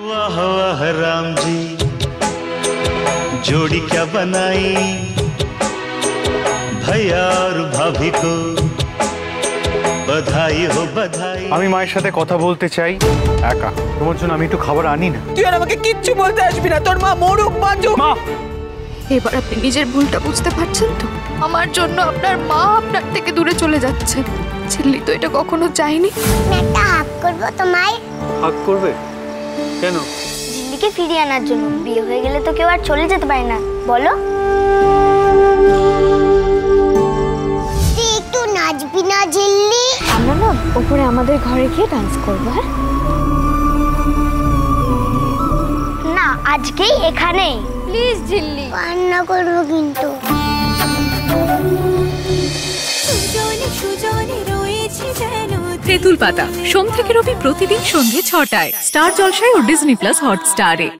वाह वाह राम जी जोड़ी क्या बनाई भैया और भाभी को बधाई हो बधाई। আমি মায়ের সাথে কথা বলতে চাই একা। তোমার জন্য আমি একটু খাবার আনি না। তুই আর আমাকে কিচ্ছু বলতে আসবি না। তোর মা মরুক বাঁচুক। মা, এবার আপনি নিজের ভুলটা বুঝতে পারছেন তো? আমার জন্য আপনার মা আপনার থেকে দূরে চলে যাচ্ছে। ঝিল্লি তো এটা কখনো চাইনি। একটা হাক করবো তোমায়। হাক করবে কেন? ঝিল্লিকে ফিরিয়ে আনার জন্য। বিয়ে হয়ে গেলে তো কেউ আর চলে যেতে পারে না, বলো? তুই একটু নাচবি না ঝিল্লি? আমরা না উপরে আমাদের ঘরে গিয়ে ডান্স করবো। হ্যাঁ না, আজকেই এখানেই। প্লিজ ঝিল্লি। কান্না করবো কিন্তু। তেঁতুল পাতা সোম থেকে রবি প্রতিদিন সন্ধ্যে ৬টায় স্টার জলসায় ও ডিজনি প্লাস হটস্টারে।